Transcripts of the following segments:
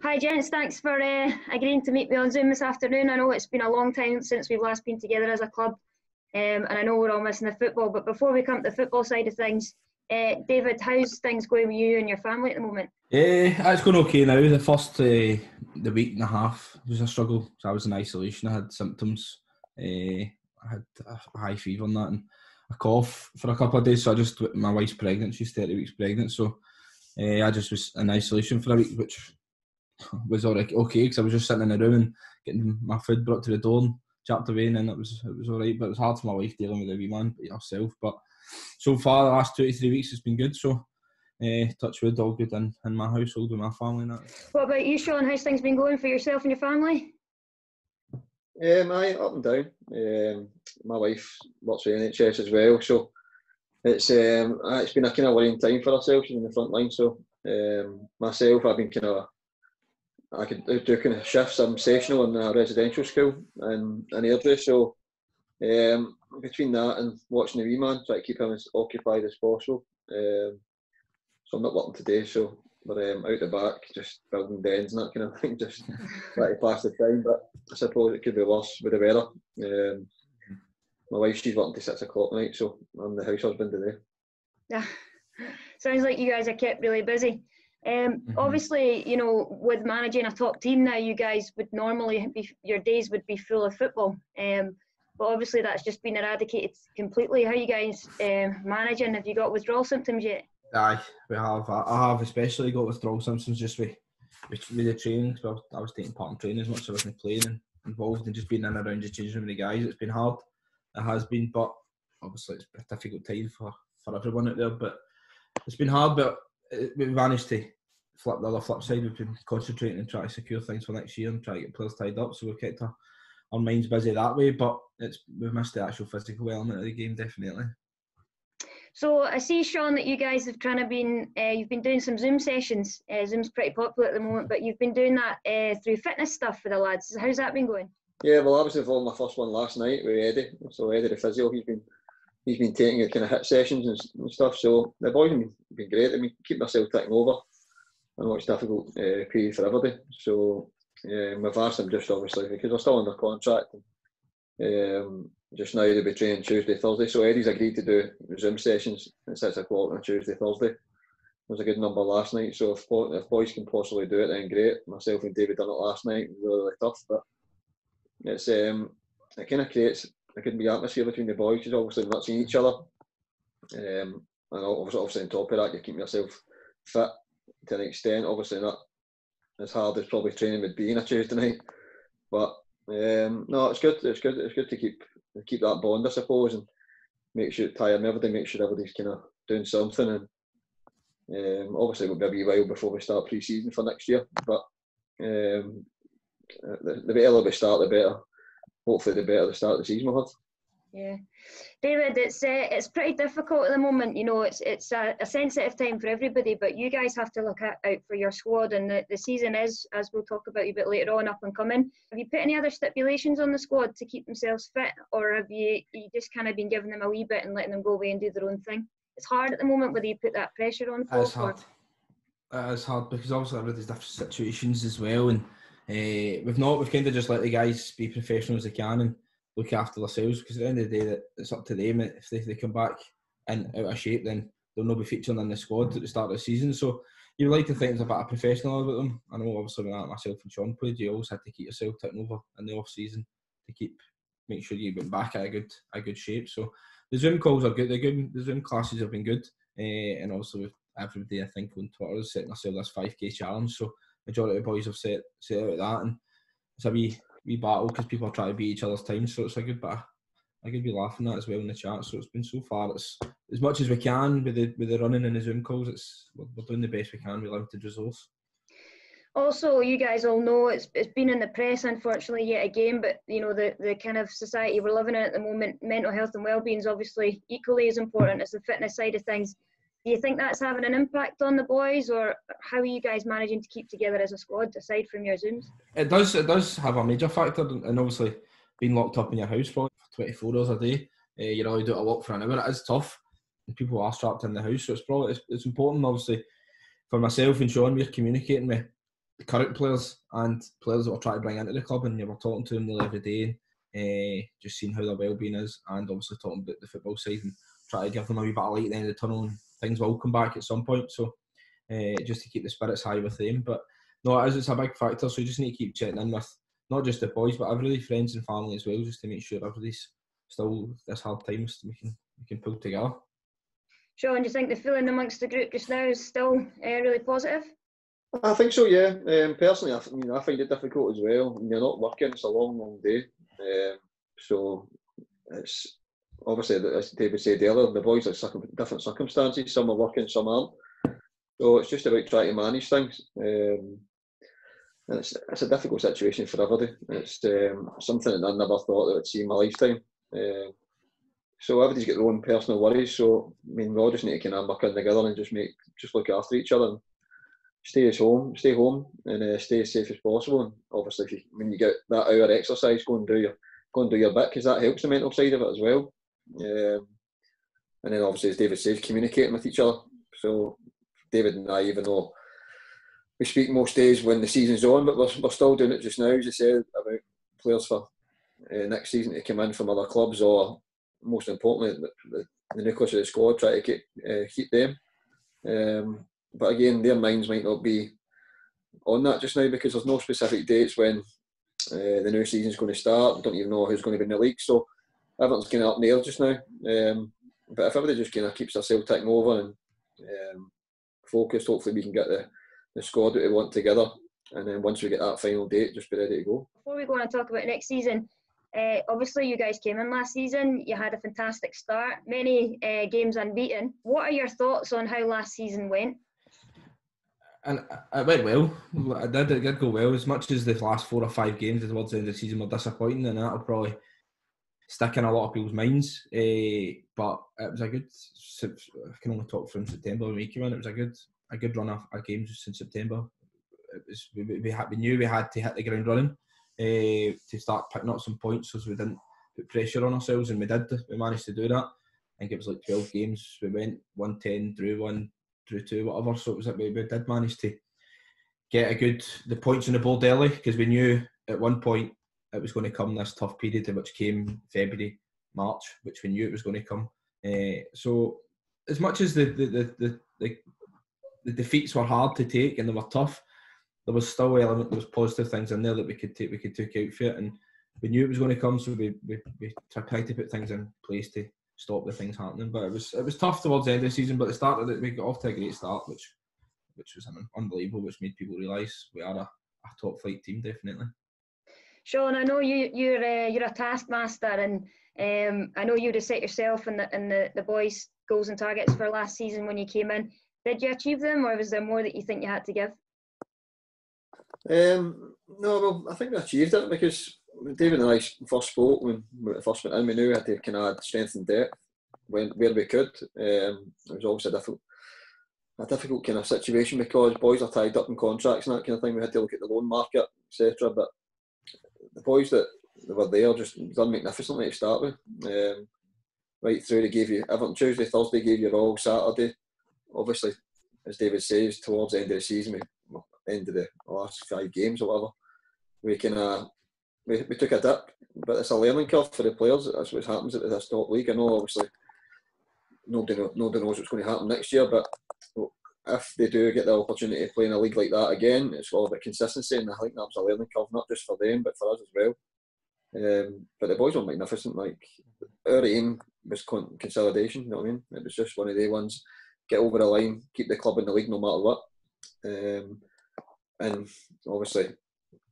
Hi gents, thanks for agreeing to meet me on Zoom this afternoon. I know it's been a long time since we've last been together as a club, and I know we're all missing the football, but before we come to the football side of things, David, how's things going with you and your family at the moment? It's going okay now. The first the week and a half was a struggle. So I was in isolation. I had symptoms. I had a high fever and that, and a cough for a couple of days. So my wife's pregnant. She's 30 weeks pregnant. So I just was in isolation for a week, which was alright, okay, because I was just sitting in a room and getting my food brought to the door and chapped away, and then it was alright. But it was hard for my wife dealing with the wee man herself. But so far, the last 2 to 3 weeks, it's been good. So touch wood, all good in my household with my family and that. What about you, Sean? How's things been going for yourself and your family? Up and down. My wife works for NHS as well, so it's been a kind of worrying time for herself. She's in the front line, so myself, I've been I could do kind of shifts. I'm sessional in a residential school in Airdrie, so between that and watching the wee man, try to keep him as occupied as possible. So I'm not working today, so we're out the back, just building dens and that kind of thing, just trying to pass the time. But I suppose it could be worse with the weather. My wife, she's working to 6 o'clock night, so I'm the house husband today. Yeah, sounds like you guys are kept really busy. Obviously, you know, with managing a top team now, you guys would normally your days would be full of football. But obviously that's just been eradicated completely. How are you guys managing? Have you got withdrawal symptoms yet? Aye, we have. I have especially got withdrawal symptoms just with the training. So I was taking part in training as much as I wasn't playing and involved in just being in and around the changing room with the guys. It's been hard. It has been, but obviously it's a difficult time for everyone out there. But it's been hard, but we've managed to flip the other flip side. We've been concentrating and trying to secure things for next year and try to get players tied up. So we've kept our minds busy that way. But we've missed the actual physical element of the game, definitely. So I see, Sean, that you guys have you've been doing some Zoom sessions. Zoom's pretty popular at the moment, but you've been doing that through fitness stuff for the lads. How's that been going? Yeah, well, I was involved in my first one last night with Eddie. So Eddie the physio, he's been taking kind of hit sessions and stuff. So the boys have been great. I mean, keep myself ticking over. I know it's a difficult period for everybody. So we've asked them just obviously because they're still under contract. Just now they'll be training Tuesday, Thursday. So Eddie's agreed to do Zoom sessions at 6 o'clock on Tuesday, Thursday. There was a good number last night. So if boys can possibly do it, then great. Myself and David done it last night. It was really tough, but it's it kind of creates a good atmosphere between the boys because obviously we're not seeing each other. And obviously on top of that, you're keeping yourself fit to an extent. Obviously not as hard as probably training would be on a Tuesday night, but no, it's good. It's good to keep that bond, I suppose, and make sure everybody's kind of doing something. And obviously it will be a wee while before we start pre-season for next year, but the better we start, the better. Hopefully, the better the start of the season we'll have. Yeah, David, it's pretty difficult at the moment. You know, it's a sensitive time for everybody, but you guys have to look out for your squad, and the season is, as we'll talk about a bit later on, up and coming. Have you put any other stipulations on the squad to keep themselves fit, or have you just kind of been giving them a wee bit and letting them go away and do their own thing? It's hard at the moment whether you put that pressure on folk. It's hard. It's hard because obviously everybody's different situations as well, and we've kind of just let the guys be professional as they can and look after themselves, because at the end of the day, it's up to them. If they come back out of shape, then they'll not be featuring in the squad at the start of the season. So you like to think there's a bit of professional about them. I know obviously when myself and Sean played, you always had to keep yourself ticking over in the off season to make sure you went back at a good shape. So the Zoom calls are good. They're good. The Zoom classes have been good, and also with everybody, I think, on Twitter is setting ourselves this 5K challenge. So majority of the boys have set out that, and it's a wee battle because people are trying to beat each other's time. So it's a good bit. I could be laughing at as well in the chat. So it's been so far. It's as much as we can with the running and the Zoom calls. We're doing the best we can with limited resource. Also, you guys all know it's been in the press, unfortunately, yet again. But you know the kind of society we're living in at the moment, mental health and well-being is obviously equally as important as the fitness side of things. Do you think that's having an impact on the boys, or how are you guys managing to keep together as a squad aside from your Zooms? It does have a major factor, and obviously being locked up in your house for 24 hours a day, you're allowed to do a walk for an hour. It is tough, and people are strapped in the house. So it's important, obviously, for myself and Sean. We're communicating with the current players and players that we're trying to bring into the club, and we're talking to them nearly every day, just seeing how their well-being is, and obviously talking about the football side and try to give them a wee bit of light at the end of the tunnel, and things will come back at some point. So just to keep the spirits high with them. But no, it's a big factor, so you just need to keep checking in with not just the boys, but everybody, friends and family as well, just to make sure everybody's still this hard times we can pull together. Sean, do you think the feeling amongst the group just now is still really positive? I think so, yeah. Personally, I find it difficult as well. When you're not working, it's a long day. So it's obviously, as David said earlier, the boys are different circumstances. Some are working, some aren't. So it's just about trying to manage things. And it's a difficult situation for everybody. It's something that I never thought that I would see in my lifetime. So everybody's got their own personal worries. So I mean, we all just need to kind of work in together and just look after each other and stay home, and stay as safe as possible. And obviously, when you get that hour exercise, go and do your bit, because that helps the mental side of it as well. And then obviously, as David says, communicating with each other. So David and I, even though we speak most days when the season's on, but we're still doing it just now, as you said, about players for next season to come in from other clubs, or most importantly, the nucleus of the squad, try to keep them. But again, their minds might not be on that just now, because there's no specific dates when the new season's going to start. We don't even know who's going to be in the league, so everything's kind of up in the air just now. But if everybody just kind of keeps themselves ticking over and focused, hopefully we can get the squad that we want together, and then once we get that final date, just be ready to go. Before we go on and talk about next season, obviously you guys came in last season, you had a fantastic start, many games unbeaten. What are your thoughts on how last season went? And it went well. It did go well. As much as the last 4 or 5 games towards the end of the season were disappointing, and that'll probably stick in a lot of people's minds. But it was a good. I can only talk from September when we came in. It was a good run of games since September. It was we knew we had to hit the ground running to start picking up some points, so we didn't put pressure on ourselves, and we did. We managed to do that. I think it was like 12 games. We went 1-10, drew 1, drew 2, whatever. So it was like we did manage to get the points on the board early, because we knew at one point it was going to come, this tough period, which came February, March, which we knew it was going to come. So as much as the defeats were hard to take and they were tough, there was still there was positive things in there that we could take out for it, and we knew it was going to come. So we tried to put things in place to stop the things happening. But it was tough towards the end of the season. But the start of it, we got off to a great start, which was unbelievable, which made people realise we are a top flight team, definitely. Sean, I know you're a taskmaster, and I know you'd have set yourself and the boys' goals and targets for last season when you came in. Did you achieve them, or was there more that you think you had to give? No, well, I think we achieved it, because when David and I first spoke, when we first went in, we knew we had to kind of add strength and depth where we could. It was obviously a difficult kind of situation, because boys are tied up in contracts and that kind of thing. We had to look at the loan market, etc. But the boys that were there just done magnificently to start with. Right through, they gave you Everton Tuesday, Thursday, gave you all Saturday. Obviously, as David says, towards the end of the season, end of the last 5 games or whatever, we took a dip, but it's a learning curve for the players. That's what happens at this top league. I know obviously nobody knows what's going to happen next year, but if they do get the opportunity to play in a league like that again, it's all about consistency, and I think that was a learning curve, not just for them but for us as well. But the boys were magnificent. Like, our aim was consolidation, you know what I mean? It was just one of the ones, get over the line, keep the club in the league no matter what. And obviously,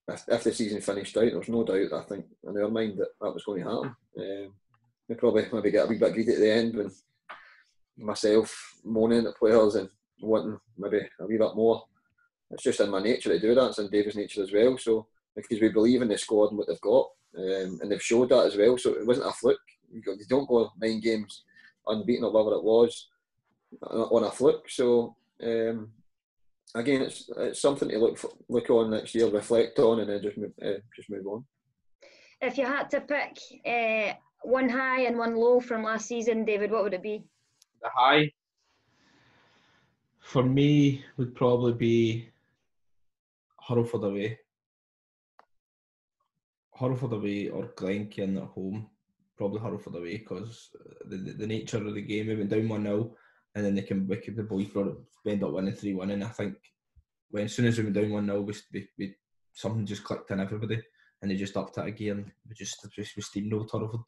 if the season finished out, there was no doubt, I think, in our mind that was going to happen. We probably maybe get a wee bit greedy at the end, when myself moaning at players and wanting maybe a wee bit more. It's just in my nature to do that. It's in David's nature as well. So, because we believe in the squad and what they've got, and they've showed that as well. So it wasn't a fluke. You don't go 9 games unbeaten or whatever it was on a fluke. So again, it's something to look on next year, reflect on, and then just move on. If you had to pick one high and one low from last season, David, what would it be? The high for me would probably be Hurlford away. Hurlford away or Glencairn at home. Probably Hurlford away because the nature of the game. We went down 1-0 and then the boys end up winning 3-1. And I think as soon as we went down 1-0, we something just clicked in everybody and they just upped it again. We steamrolled Hurlford.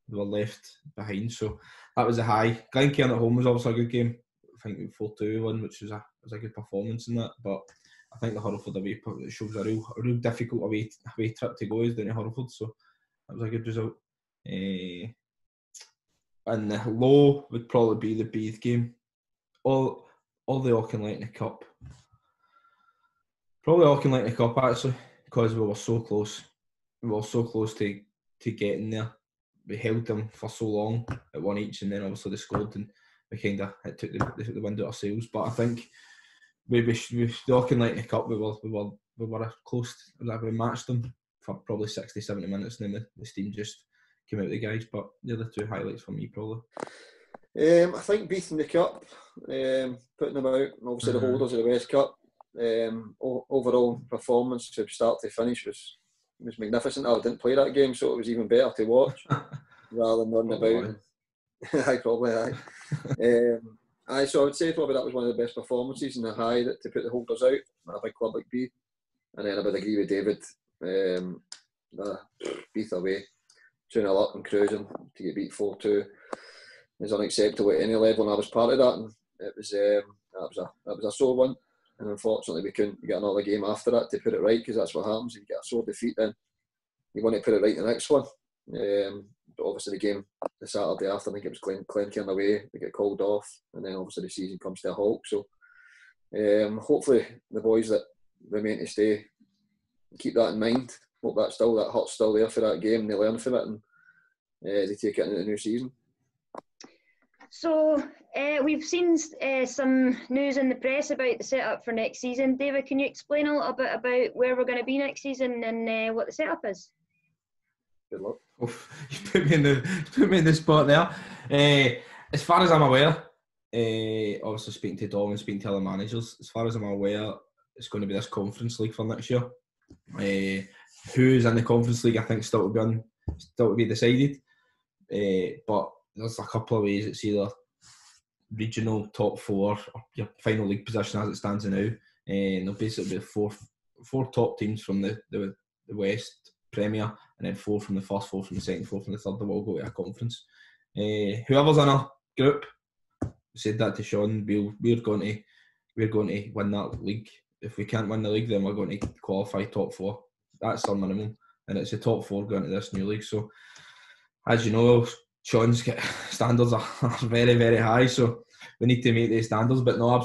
We were left behind, so that was a high. Glencairn at home was also a good game. I think we 4-2 won, which was a good performance in that. But I think the Hurlford away shows a real difficult away trip to go is down to Hurlford, so that was a good result. And the low would probably be the Beath game. All the Auchinleck Cup. Probably Auchinleck Cup actually, because we were so close. We were so close to getting there. We held them for so long at one each, and then obviously they scored, and we kind of took the wind out ourselves. But I think with the Auchinleck Cup, we were close. We matched them for probably 60-70 minutes, and then the steam just came out of the guys. But they're the two highlights for me, probably. I think Beath in the Cup, putting them out, and obviously the holders of the West Cup. Overall performance from start to finish was magnificent. I didn't play that game, so it was even better to watch rather than running about. So I would say probably that was one of the best performances in the high to put the holders out at a big club like Beath. And then I would agree with David. Beath away, 2-0 up and cruising to get beat 4-2 is unacceptable at any level, and I was part of that. And it was that was a sore one. And unfortunately, we couldn't get another game after that to put it right, because that's what happens. If you get a sore defeat, then you want to put it right the next one. But obviously, the game the Saturday after, I think it was Glencairn away, they get called off, and then obviously the season comes to a halt. So hopefully, the boys that remain to stay keep that in mind. Hope that heart's still there for that game, and they learn from it, and they take it into the new season. So we've seen some news in the press about the setup for next season. David, can you explain a little bit about where we're going to be next season and what the setup is? Good luck. You put me in the spot there. As far as I'm aware, obviously speaking to Dom and speaking to other managers, as far as I'm aware, it's going to be this Conference League for next year. Who's in the Conference League, I think, still to be decided. But there's a couple of ways. It's either regional top four or your final league position as it stands now. And there'll basically be four top teams from the West Premier, and then 4 from the first, 4 from the second, 4 from the third. They'll all go to a conference. Whoever's in a group, said that to Sean, we're going to win that league. If we can't win the league, then we're going to qualify top 4. That's our minimum, and it's the top 4 going to this new league. So, as you know, Sean's standards are very, very high, so we need to meet these standards. But no,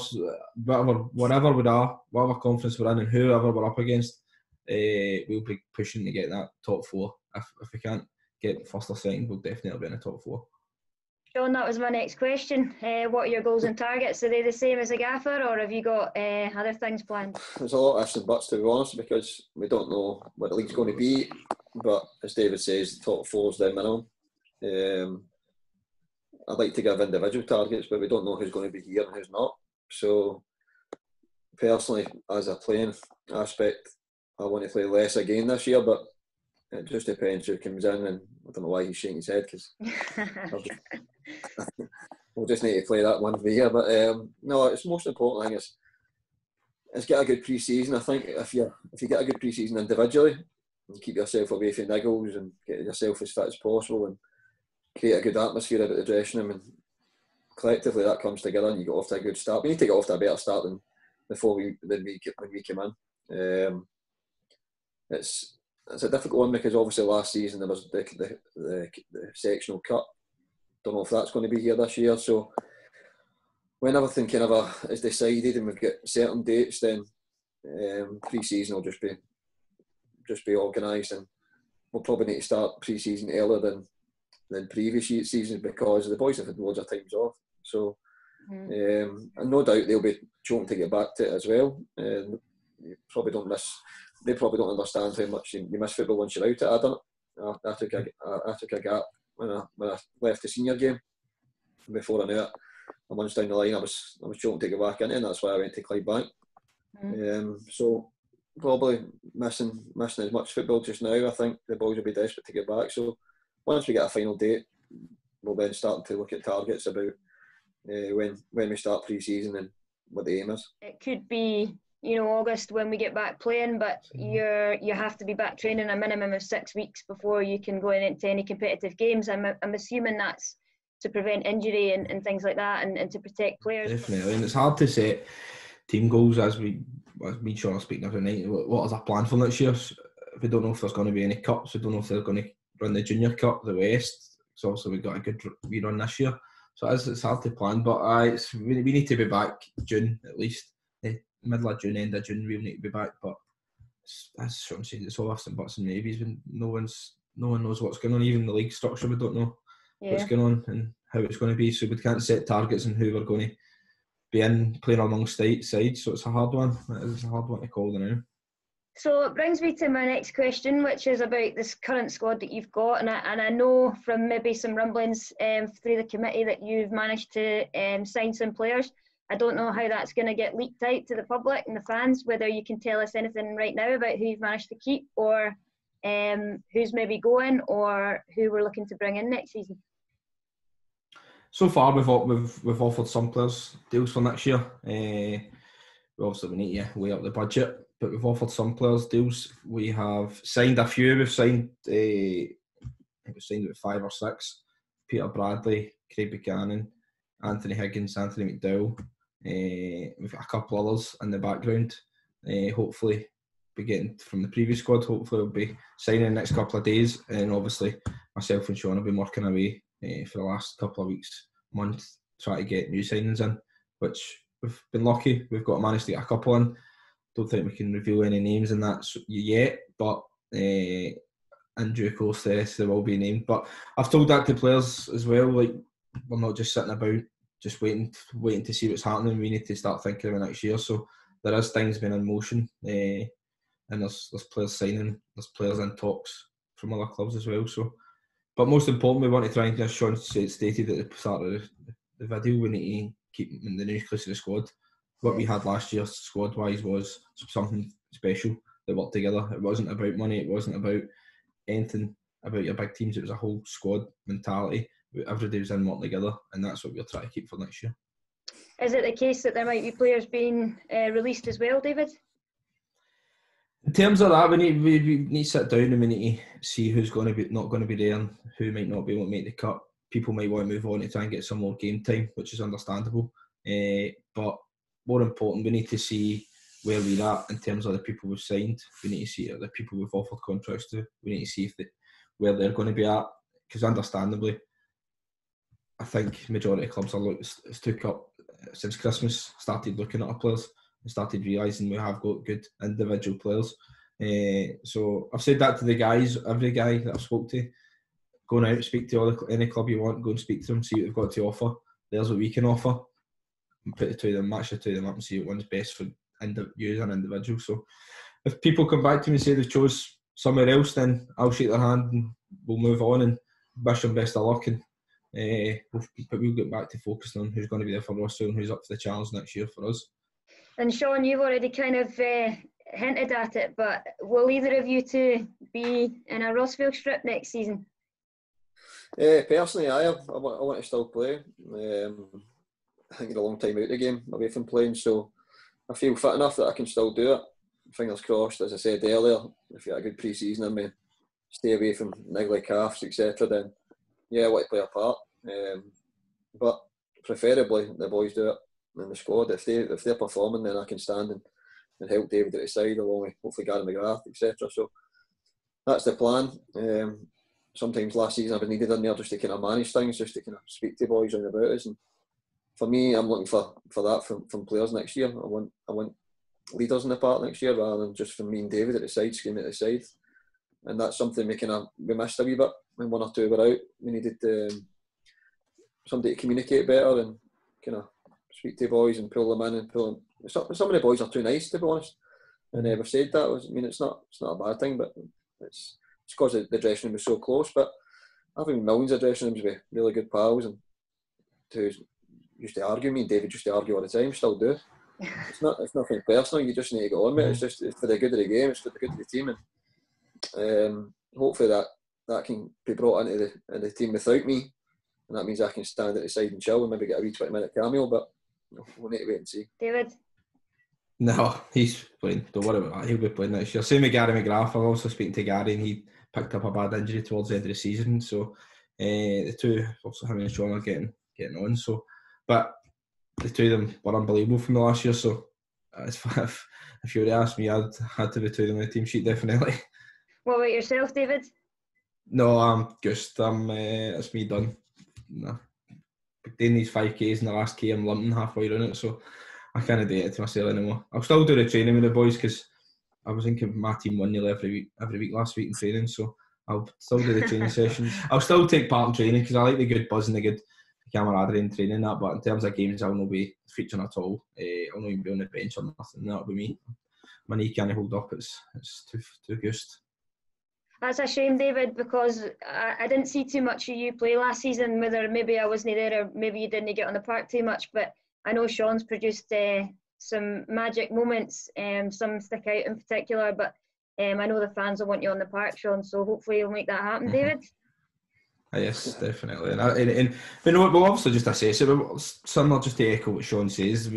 whatever conference we're in and whoever we're up against, we'll be pushing to get that top 4. If we can't get first or second, we'll definitely be in the top 4. Sean, that was my next question. What are your goals and targets? Are they the same as a gaffer, or have you got other things planned? There's a lot of ifs and buts, to be honest, because we don't know what the league's going to be. But as David says, the top 4 is the minimum. I'd like to give individual targets, but we don't know who's going to be here and who's not. So, personally, as a playing aspect, I want to play less again this year, but it just depends who comes in, and I don't know why he's shaking his head, because we'll just need to play that one for the year. But no, it's most important thing is get a good pre-season. I think if you get a good pre-season individually, and keep yourself away from niggles and get yourself as fit as possible and create a good atmosphere about the dressing room, and collectively that comes together and you get off to a good start. We need to get off to a better start than when we came in. It's a difficult one, because obviously last season there was the sectional cup. Don't know if that's going to be here this year. So when everything kind of is decided and we've got certain dates, then pre-season will just be organised, and we'll probably need to start pre-season earlier than previous seasons, because the boys have had loads of times off. So and no doubt they'll be choking to get back to it as well. They probably don't understand how much you miss football once you're out at it. I done it. I took a gap when I left the senior game. Before I knew it, a month down the line, I was choking to get back in it, and that's why I went to Clydebank. So probably missing as much football just now. I think the boys will be desperate to get back. So once we get a final date, we'll then start to look at targets about when we start pre-season and what the aim is. It could be, August when we get back playing, but you have to be back training a minimum of 6 weeks before you can go into any competitive games. I'm assuming that's to prevent injury and things like that, and to protect players. Definitely, and it's hard to set team goals as me and Sean are speaking every night. What is our plan for next year? We don't know if there's going to be any cups. We don't know if they're going to run the Junior Cup, the West. So obviously we got a good rerun this year. So it's hard to plan, but we need to be back June at least. Middle of June, end of June, we'll need to be back. But as Sean said, it's all ifs and buts and maybes when no one knows what's going on. Even the league structure, we don't know what's going on and how it's going to be. So we can't set targets and who we're going to be in playing among sides. So it's a hard one. It's a hard one to call now. So it brings me to my next question, which is about this current squad that you've got, and I know from maybe some rumblings through the committee that you've managed to sign some players. I don't know how that's going to get leaked out to the public and the fans, whether you can tell us anything right now about who you've managed to keep, or who's maybe going, or who we're looking to bring in next season. So far, we've offered some players deals for next year. We need to weigh up the budget, but we've offered some players deals. We have signed a few. We've signed, I think we've signed about 5 or 6. Peter Bradley, Craig Buchanan, Anthony Higgins, Anthony McDowell. We've got a couple others in the background. Hopefully, be getting from the previous squad. Hopefully, we'll be signing in the next couple of days. And obviously, myself and Sean have been working away for the last couple of weeks, month, trying to get new signings in, which we've been lucky. We've managed to get a couple in. Don't think we can reveal any names in that yet, but in due course, the rest they will be named. But I've told that to players as well. Like, we're not just sitting about, just waiting to see what's happening. We need to start thinking about next year. So there is things being in motion, and there's players signing, there's players in talks from other clubs as well. So, but most importantly, we want to try and, as Sean stated at the start of the video, we need to keep the nucleus of the squad. What we had last year, squad-wise, was something special that worked together. It wasn't about money. It wasn't about anything about your big teams. It was a whole squad mentality. Everybody was in working together, and that's what we'll try to keep for next year. Is it the case that there might be players being released as well, David? In terms of that, we need to sit down and we need to see who's going to be not going to be there and who might not be able to make the cut. People might want to move on to try and get some more game time, which is understandable. But more important, we need to see where we're at in terms of the people we've signed. We need to see the people we've offered contracts to. We need to see where they're going to be at, because understandably, I think majority of clubs has took up since Christmas, started looking at our players and started realising we have got good individual players. So I've said that to the guys, every guy that I've spoke to, going out, speak to any club you want, go and speak to them, see what they've got to offer. There's what we can offer. Put it to them, match it to them up and see what one's best for you as an individual. So if people come back to me and say they've chose somewhere else, then I'll shake their hand and we'll move on and wish them best of luck. And but we'll get back to focusing on who's going to be there for Russell and who's up for the challenge next year for us. And Sean, you've already kind of hinted at it, but will either of you two be in a Rossvale strip next season? Personally, I want to still play. I think it's a long time out of the game, away from playing, so I feel fit enough that I can still do it. Fingers crossed, as I said earlier, if you get a good pre-season in me, stay away from niggly calves, etc., then yeah, I want to play a part. But preferably the boys do it in the squad. If they're performing, then I can stand and help David at the side, along with hopefully Gary McGrath, etc. So that's the plan. Sometimes last season I was needed in there just to kind of manage things, just to kind of speak to boys around about us. And for me, I'm looking for that from players next year. I want leaders in the park next year rather than just from me and David at the side, screaming at the side. And that's something we missed a wee bit when one or two were out. We needed somebody to communicate better and kind of speak to boys and pull them in and pull them. Some of the boys are too nice, to be honest. I never said that. I mean, it's not a bad thing, but it's because the dressing room was so close. But having millions of dressing rooms with really good pals and who used to argue, me and David used to argue all the time, still do. It's nothing personal. You just need to go on with it. It's for the good of the game. It's for the good of the team, and hopefully that can be brought into the team without me, and that means I can stand at the side and chill and maybe get a wee 20-minute cameo. But we'll need to wait and see. David? No, he's playing. Don't worry about that. He'll be playing next year. Same with Gary McGrath. I'm also speaking to Gary, and he picked up a bad injury towards the end of the season. So the two, also him and Sean, are getting on. So, but the two of them were unbelievable from the last year. So if you were to ask me, I'd had to be two of them on the team sheet, definitely. What about yourself, David? No, I'm ghost. It's me done. No. Doing these 5Ks in the last K, I'm limping halfway around it, so I can't do it to myself anymore. I'll still do the training with the boys because I was thinking my team won nearly every week last week in training, so I'll still do the training sessions. I'll still take part in training because I like the good buzz and the good camaraderie in training that, but in terms of games I'll not be featuring at all. I'll not even be on the bench or nothing. That'll be me. My knee can't hold up, it's too ghost. That's a shame, David, because I didn't see too much of you play last season, whether maybe I wasn't there or maybe you didn't get on the park too much, but I know Sean's produced some magic moments, some stick out in particular, but I know the fans will want you on the park, Sean, so hopefully you'll make that happen, David. Yes, definitely. And you know, we'll obviously just assess it, but similar just to echo what Sean says,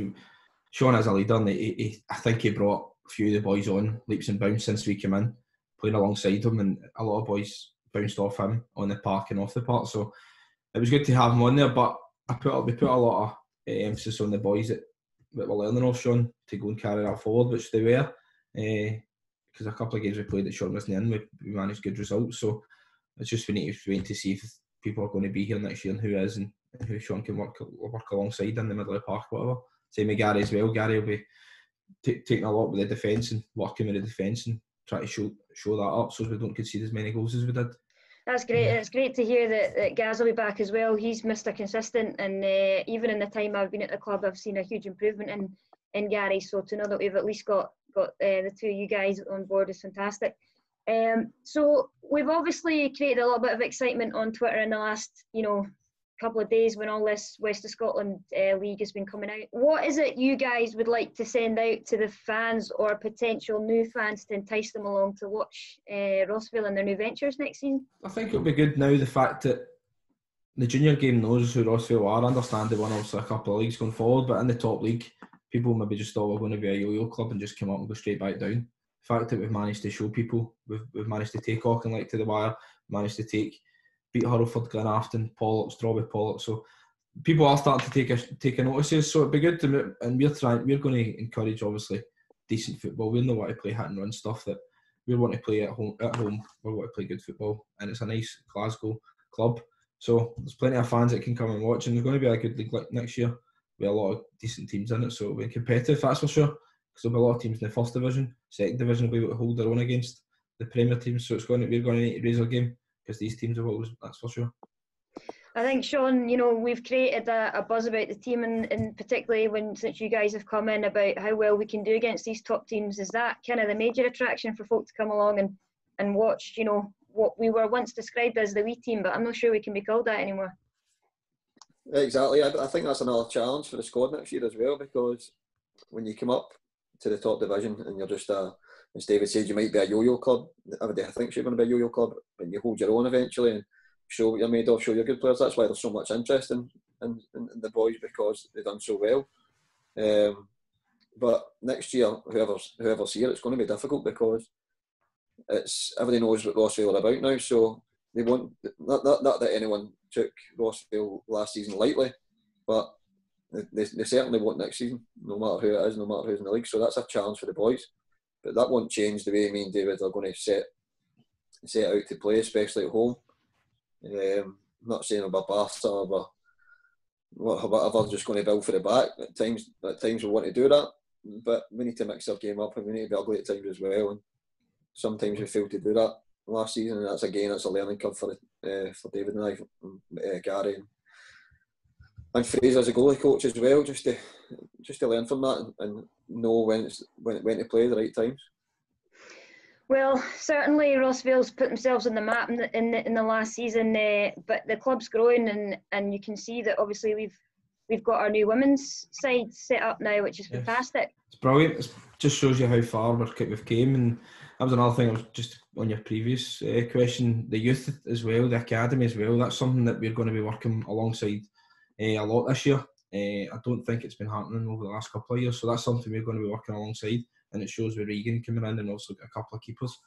Sean is a leader, and I think he brought a few of the boys on leaps and bounds since we came in, playing alongside him, and a lot of boys bounced off him on the park and off the park. So it was good to have him on there, but we put a lot of emphasis on the boys that were learning off Sean to go and carry that forward, which they were. Because a couple of games we played that Sean wasn't in, we managed good results. So it's just we need to wait to see if people are going to be here next year and who is and who Sean can work alongside in the middle of the park, whatever. Same with Gary as well. Gary will be taking a lot with the defence and working with the defence and try to show that up so we don't concede as many goals as we did. That's great. It's great to hear that Gaz will be back as well. He's Mr. Consistent, and even in the time I've been at the club, I've seen a huge improvement in Gary. So to know that we've at least got the two of you guys on board is fantastic. So we've obviously created a little bit of excitement on Twitter in the last, couple of days when all this West of Scotland league has been coming out. What is it you guys would like to send out to the fans or potential new fans to entice them along to watch Rossvale and their new ventures next season? I think it'll be good now, the fact that the junior game knows who Rossvale are. I understand they won also a couple of leagues going forward, but in the top league, people maybe just thought we're going to be a yo-yo club and just come up and go straight back down. The fact that we've managed to show people, we've managed to take Auchinleck to the wire, managed to beat Hurlford, Glenafton, Pollock, Strawberry Pollock. So people are starting to take a notice. So it'd be good to, and we're going to encourage obviously decent football. We know what to play hit and run stuff that we want to play at home. We want to play good football, and it's a nice Glasgow club. So there's plenty of fans that can come and watch, and there's going to be a good league next year with a lot of decent teams in it. So it'll be competitive, that's for sure. Because there'll be a lot of teams in the first division, second division will be able to hold their own against the Premier teams. So we're going to need to raise our game, because these teams have always, that's for sure. I think, Sean, we've created a buzz about the team, and particularly since you guys have come in, about how well we can do against these top teams. Is that kind of the major attraction for folk to come along and watch, what we were once described as the wee team, but I'm not sure we can be called that anymore. Exactly. I think that's another challenge for the squad next year as well, because when you come up to the top division and you're just as David said, you might be a yo-yo club. Everybody thinks you're going to be a yo-yo club, but you hold your own eventually and show what you're made of, show your good players. That's why there's so much interest in the boys, because they've done so well. But next year, whoever's here, it's going to be difficult, because everybody knows what Rossvale are about now. So they won't, not that anyone took Rossvale last season lightly, but they certainly won't next season, no matter who it is, no matter who's in the league. So that's a challenge for the boys. But that won't change the way me and David are going to set out to play, especially at home. I'm not saying about Barca or whatever, just going to build for the back. At times we want to do that, but we need to mix our game up, and we need to be ugly at times as well. And sometimes we failed to do that last season, and that's a learning curve for David and I, Gary and Fraser as a goalie coach as well, just to learn from that and know when to play the right times. Well, certainly Rossvale's put themselves on the map in the last season, but the club's growing, and you can see that obviously we've got our new women's side set up now, which is fantastic. It's brilliant. It just shows you how far we've came. And that was another thing. I was just on your previous question, the youth as well, the academy as well. That's something that we're going to be working alongside a lot this year. I don't think it's been happening over the last couple of years, so that's something we're going to be working alongside. And it shows with Regan coming in and also a couple of keepers.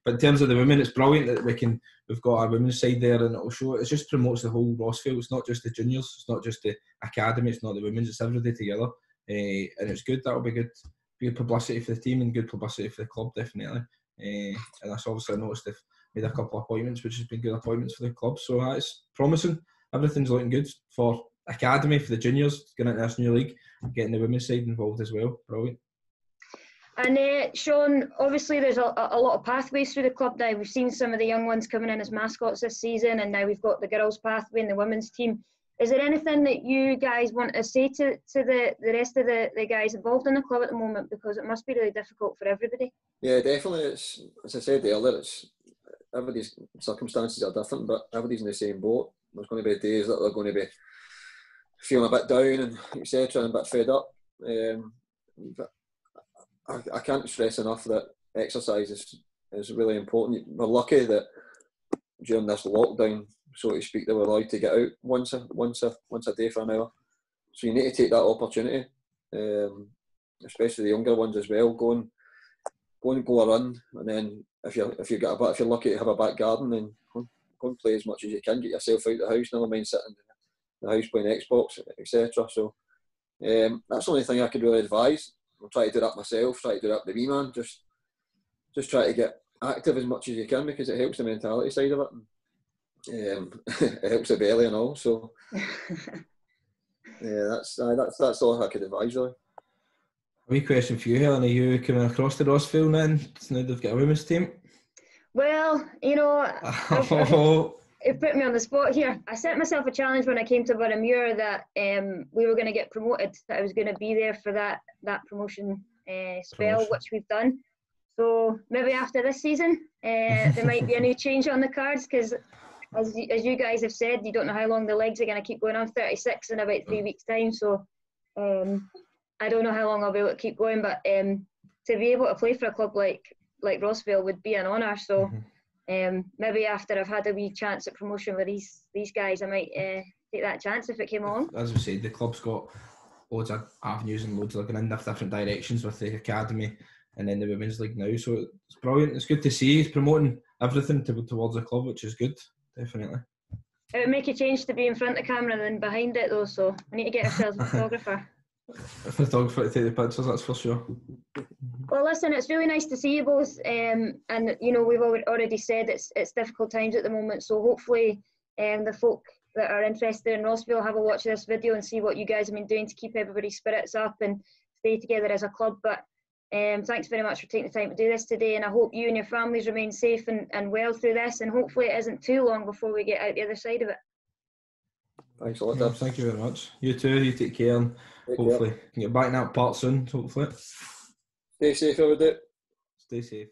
But in terms of the women, it's brilliant that we've got our women's side there, and it'll show. It just promotes the whole Rossvale. It's not just the juniors, it's not just the academy, it's not the women's, it's everybody together. And it's good. That'll be good publicity for the team and good publicity for the club, definitely. And that's obviously I noticed they've made a couple of appointments, which has been good appointments for the club. So it's promising. Everything's looking good for academy, for the juniors, going into this new league, getting the women's side involved as well. Brilliant. And Sean, obviously there's a lot of pathways through the club now. We've seen some of the young ones coming in as mascots this season, and now we've got the girls' pathway and the women's team. Is there anything that you guys want to say to the rest of the guys involved in the club at the moment? Because it must be really difficult for everybody. Yeah, definitely. It's, as I said earlier, everybody's circumstances are different, but everybody's in the same boat. There's going to be days that they're going to be feeling a bit down and etc. and a bit fed up. But I can't stress enough that exercise is really important. We're lucky that during this lockdown, so to speak, that we're allowed to get out once a day for an hour. So you need to take that opportunity, especially the younger ones as well. Go and go a run, and then if you're lucky to have a back garden, then go and play as much as you can. Get yourself out the house. Never mind sitting in the house playing Xbox, etc. So that's the only thing I could really advise. I'll try to do that myself. Try to do that with the wee man. Just try to get active as much as you can, because it helps the mentality side of it. It helps the belly and all. So yeah, that's all I could advise really. A wee question for you, Helen. Are you coming across to Rossvale then? Now they've got a women's team. Well, you know, it put me on the spot here. I set myself a challenge when I came to Boroughmuir that we were going to get promoted, that I was going to be there for that promotion spell, which we've done. So maybe after this season, there might be a new change on the cards, because as you guys have said, you don't know how long the legs are going to keep going. I'm 36 in about 3 weeks' time, so I don't know how long I'll be able to keep going. But to be able to play for a club like Rossvale would be an honour. So maybe after I've had a wee chance at promotion with these guys, I might take that chance if it came along. As we said, the club's got loads of avenues and loads of going in different directions with the academy and then the women's league now. So it's brilliant. It's good to see he's promoting everything towards the club, which is good, definitely. It would make a change to be in front of the camera than behind it though, so we need to get ourselves a photographer. A photographer to take the pictures, that's for sure. Well, listen, it's really nice to see you both, and you know, we've already said it's difficult times at the moment, so hopefully the folk that are interested in Rossvale will have a watch of this video and see what you guys have been doing to keep everybody's spirits up and stay together as a club. But thanks very much for taking the time to do this today, and I hope you and your families remain safe and well through this, and hopefully it isn't too long before we get out the other side of it. Thanks a lot, Deb. Thank you very much. You too, you take care, and hopefully you can get back in that part soon, hopefully. Stay safe, everybody. Stay safe.